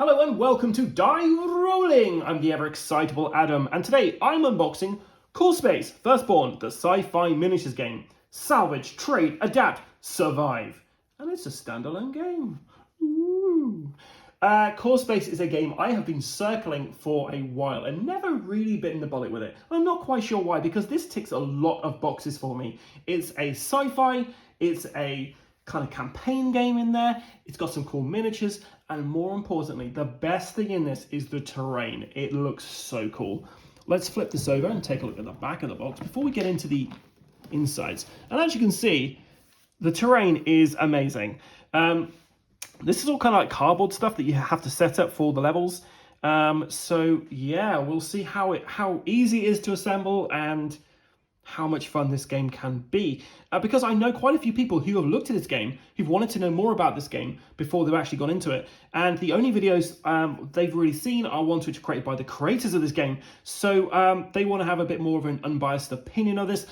Hello and welcome to Die Rolling! I'm the ever-excitable Adam, and today I'm unboxing Cool Space Firstborn, the sci-fi miniatures game. Salvage, trade, adapt, survive. And it's a standalone game. Ooh. Core Space is a game I have been circling for a while and never really bitten the bullet with it. I'm not quite sure why, because this ticks a lot of boxes for me. It's a sci-fi, it's a kind of campaign game in there, it's got some cool miniatures, and more importantly, the best thing in this is the terrain. It looks so cool. Let's flip this over and take a look at the back of the box before we get into the insides. And as you can see, the terrain is amazing. This is all kind of like cardboard stuff that you have to set up for the levels. So yeah, we'll see how easy it is to assemble and how much fun this game can be. Because I know quite a few people who have looked at this game, who've wanted to know more about this game before they've actually gone into it. And the only videos they've really seen are ones which are created by the creators of this game. So they want to have a bit more of an unbiased opinion of this.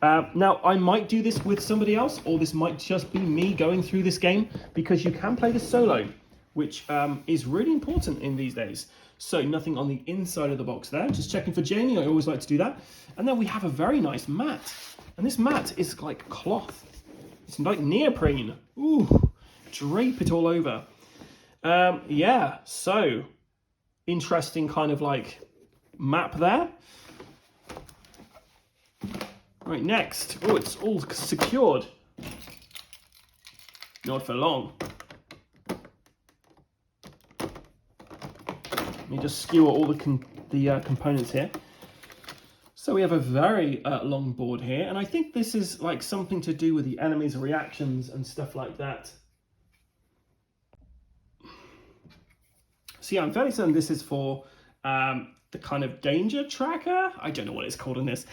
Now, I might do this with somebody else, or this might just be me going through this game, because you can play this solo, which is really important in these days. So nothing on the inside of the box there, just checking for Jamie. I always like to do that. And then we have a very nice mat, and this mat is like cloth. It's like neoprene. Ooh, drape it all over. Yeah, so interesting kind of like map there. Right, next. Oh, it's all secured. Not for long. Let me just skewer all the components here. So we have a very long board here, and I think this is like something to do with the enemy's reactions and stuff like that. So yeah, I'm fairly certain this is for the kind of danger tracker. I don't know what it's called in this.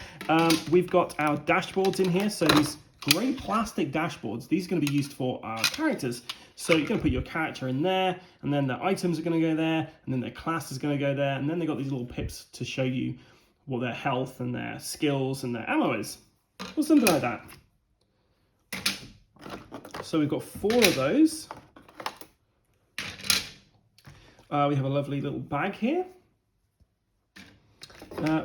We've got our dashboards in here. So these grey plastic dashboards, these are going to be used for our characters. So you're going to put your character in there, and then their items are going to go there, and then their class is going to go there, and then they've got these little pips to show you what their health and their skills and their ammo is, or something like that. So we've got 4 of those. We have a lovely little bag here.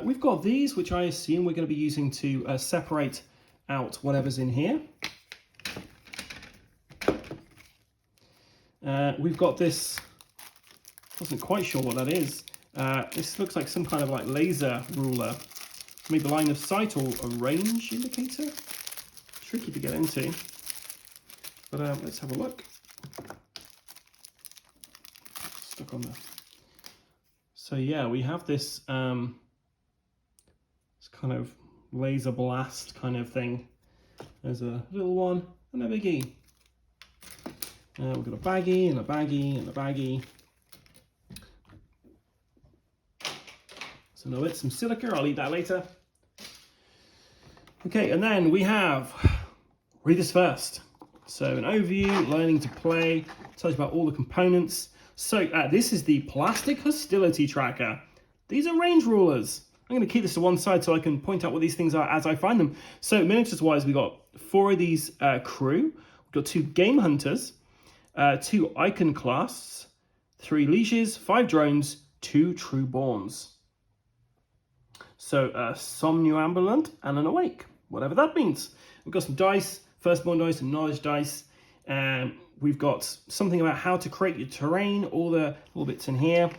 We've got these, which I assume we're going to be using to separate out whatever's in here. We've got this, wasn't quite sure what that is. This looks like some kind of like laser ruler, maybe line of sight or a range indicator. Tricky to get into, but let's have a look. Stuck on there. So yeah, we have this this kind of laser blast kind of thing. There's a little one and a biggie. We've got a baggie and a baggie and a baggie. So no, it's some silica. I'll eat that later. Okay, and then we have read this first. So an overview, learning to play, tells you about all the components. So this is the plastic hostility tracker. These are range rulers. I'm going to keep this to one side so I can point out what these things are as I find them. So miniatures wise, we got 4 of these crew. We've got 2 game hunters, 2 icon class, 3 leashes, 5 drones, 2 trueborns. So a somnambulant and an awake, whatever that means. We've got some dice, firstborn dice and knowledge dice. We've got something about how to create your terrain, all the little bits in here.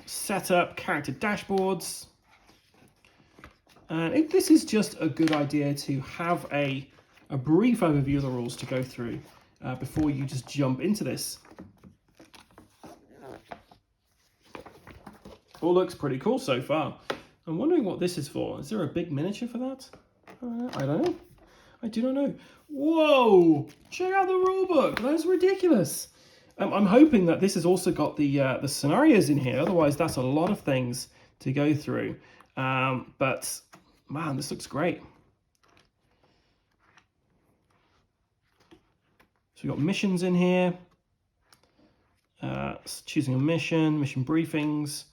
Setup, character dashboards. And this is just a good idea to have a brief overview of the rules to go through before you just jump into this. All looks pretty cool so far. I'm wondering what this is for. Is there a big miniature for that? I don't know. I do not know. Whoa! Check out the rulebook. That's ridiculous. I'm hoping that this has also got the scenarios in here. Otherwise, that's a lot of things to go through. But man, this looks great. So we've got missions in here. Choosing a mission, mission briefings.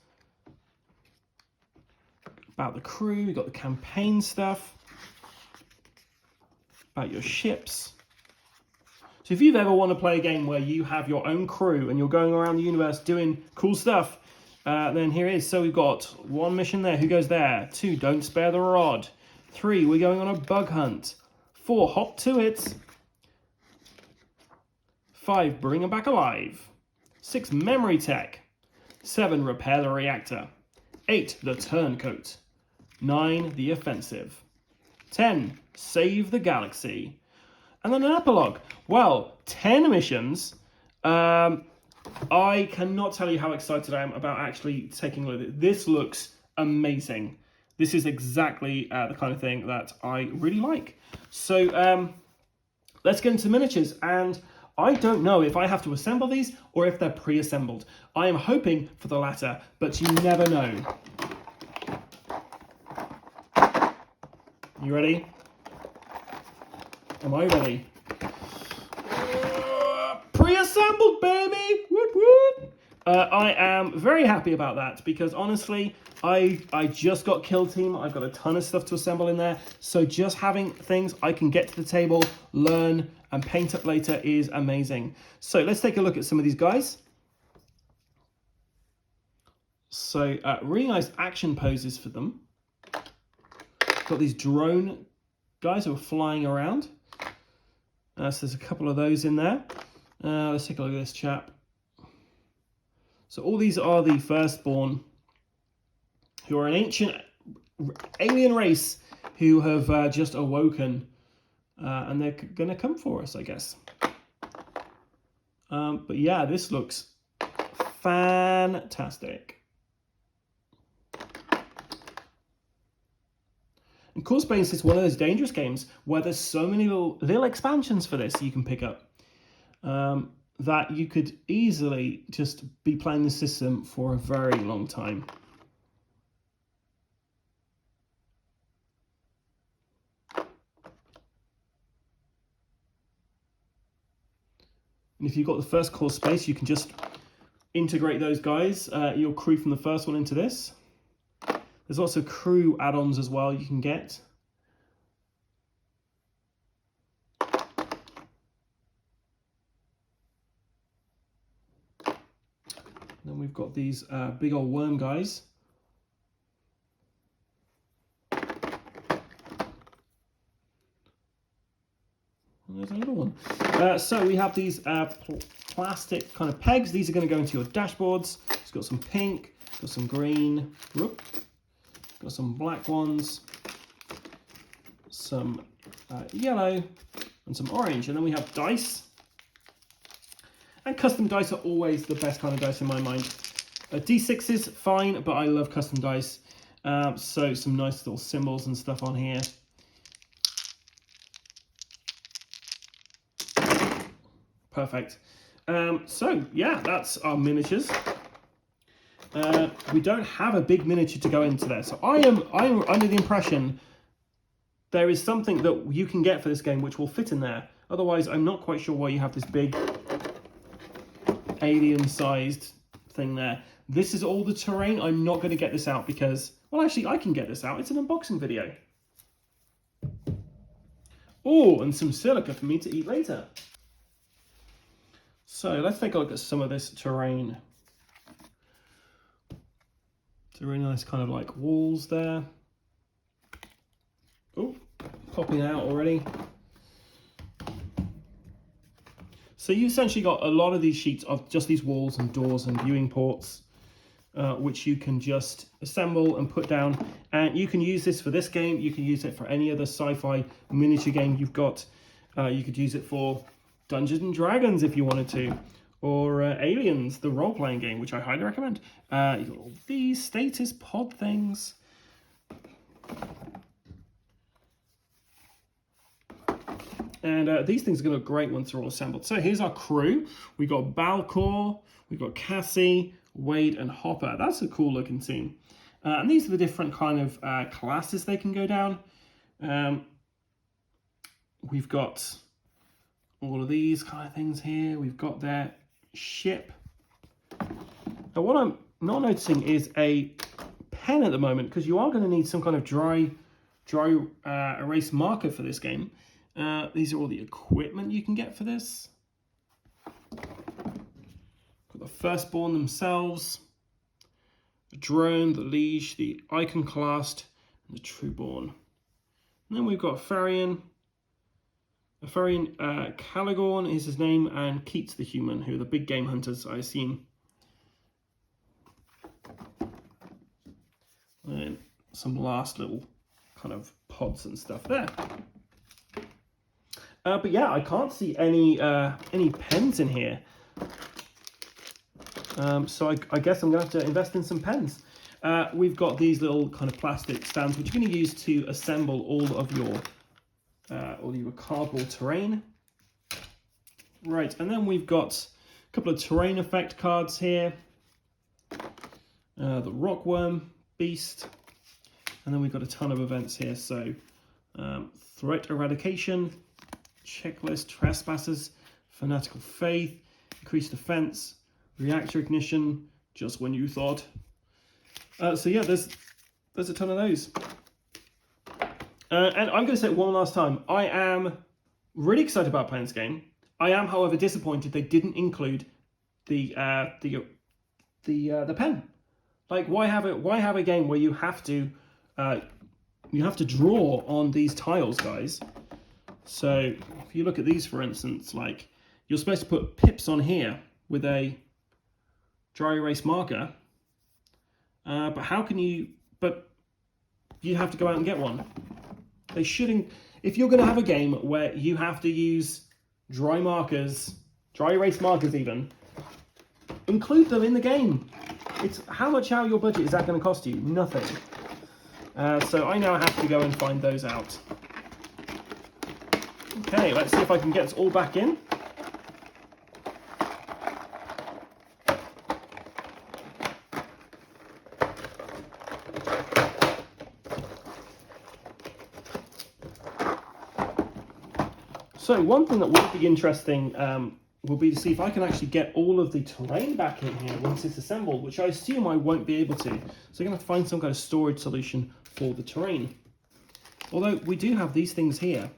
About the crew, you've got the campaign stuff. About your ships. So if you've ever want to play a game where you have your own crew and you're going around the universe doing cool stuff, then here it is. So we've got 1 mission there. Who goes there? 2, don't spare the rod. 3, we're going on a bug hunt. 4, hop to it. 5, bring them back alive. 6, memory tech. 7, repair the reactor. 8, the turncoat. 9, the offensive. 10, save the galaxy. And then an epilogue. Well, 10 missions. I cannot tell you how excited I am about actually taking a look at it. This looks amazing. This is exactly the kind of thing that I really like. So let's get into miniatures. And I don't know if I have to assemble these or if they're pre-assembled. I am hoping for the latter, but you never know. You ready? Am I ready? Pre-assembled, baby! Woot woot! I am very happy about that because honestly, I just got Kill Team. I've got a ton of stuff to assemble in there. So just having things I can get to the table, learn, and paint up later is amazing. So let's take a look at some of these guys. So really nice action poses for them. Got these drone guys who are flying around. So there's a couple of those in there. Let's take a look at this chap. So all these are the firstborn, who are an ancient alien race who have just awoken, and they're going to come for us, I guess. But yeah, this looks fantastic. And Core Space is one of those dangerous games where there's so many little expansions for this you can pick up, that you could easily just be playing the system for a very long time. And if you've got the first Core Space, you can just integrate those guys, your crew from the first one into this. There's also crew add-ons as well you can get. Then we've got these big old worm guys. And there's another one. So we have these plastic kind of pegs. These are going to go into your dashboards. It's got some pink, got some green. Whoop. Got some black ones, some yellow, and some orange. And then we have dice. And custom dice are always the best kind of dice in my mind. D6s, fine, but I love custom dice. So some nice little symbols and stuff on here. Perfect. So yeah, that's our miniatures. We don't have a big miniature to go into there. So I'm under the impression there is something that you can get for this game which will fit in there. Otherwise, I'm not quite sure why you have this big alien-sized thing there. This is all the terrain. I'm not going to get this out because, well, actually, I can get this out. It's an unboxing video. Oh, and some silica for me to eat later. So let's take a look at some of this terrain. It's a really nice kind of like walls there. Oh, popping out already. So you essentially got a lot of these sheets of just these walls and doors and viewing ports, which you can just assemble and put down. And you can use this for this game. You can use it for any other sci-fi miniature game you've got. You could use it for Dungeons and Dragons if you wanted to. Or Aliens, the role-playing game, which I highly recommend. You've got all these status pod things. And these things are going to look great once they're all assembled. So here's our crew. We've got Balcor, we've got Cassie, Wade, and Hopper. That's a cool looking team. And these are the different kind of classes they can go down. We've got all of these kind of things here. We've got their ship. Now what I'm not noticing is a pen at the moment, because you are going to need some kind of dry erase marker for this game. These are all the equipment you can get for this. the firstborn themselves, the drone, the liege, the iconoclast, and the trueborn. And then we've got Farian. Caligorn is his name, and Keats the human, who are the big game hunters, I assume. And some last little kind of pods and stuff there. But yeah, I can't see any pens in here. So I guess I'm going to have to invest in some pens. We've got these little kind of plastic stands, which you're going to use to assemble all of your cardboard terrain. Right, and then we've got a couple of terrain effect cards here. The Rockworm Beast. And then we've got a ton of events here. So threat eradication, checklist, trespassers, fanatical faith, increased defense, reactor ignition, just when you thought. So yeah, there's a ton of those. And I'm going to say it one last time. I am really excited about playing this game. I am, however, disappointed they didn't include the pen. Like, why have a game where you have to draw on these tiles, guys? So if you look at these, for instance, like you're supposed to put pips on here with a dry erase marker, but how can you? But you have to go out and get one. They shouldn't. If you're going to have a game where you have to use dry erase markers even, include them in the game. It's how much out of your budget is that going to cost you? Nothing. So I now have to go and find those out. Okay, let's see if I can get us all back in. So one thing that would be interesting will be to see if I can actually get all of the terrain back in here once it's assembled, which I assume I won't be able to. So I'm going to have to find some kind of storage solution for the terrain. Although we do have these things here.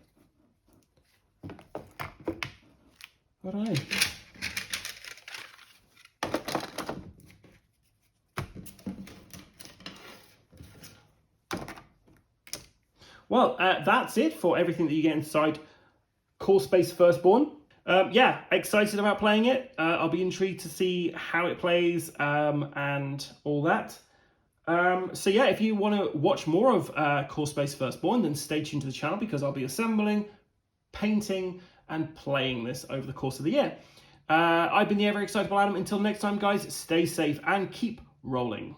I don't know. Well, that's it for everything that you get inside Core Space Firstborn. Yeah, excited about playing it. I'll be intrigued to see how it plays and all that. So yeah, if you want to watch more of Core Space Firstborn, then stay tuned to the channel because I'll be assembling, painting, and playing this over the course of the year. I've been the ever excitable Adam. Until next time, guys, stay safe and keep rolling.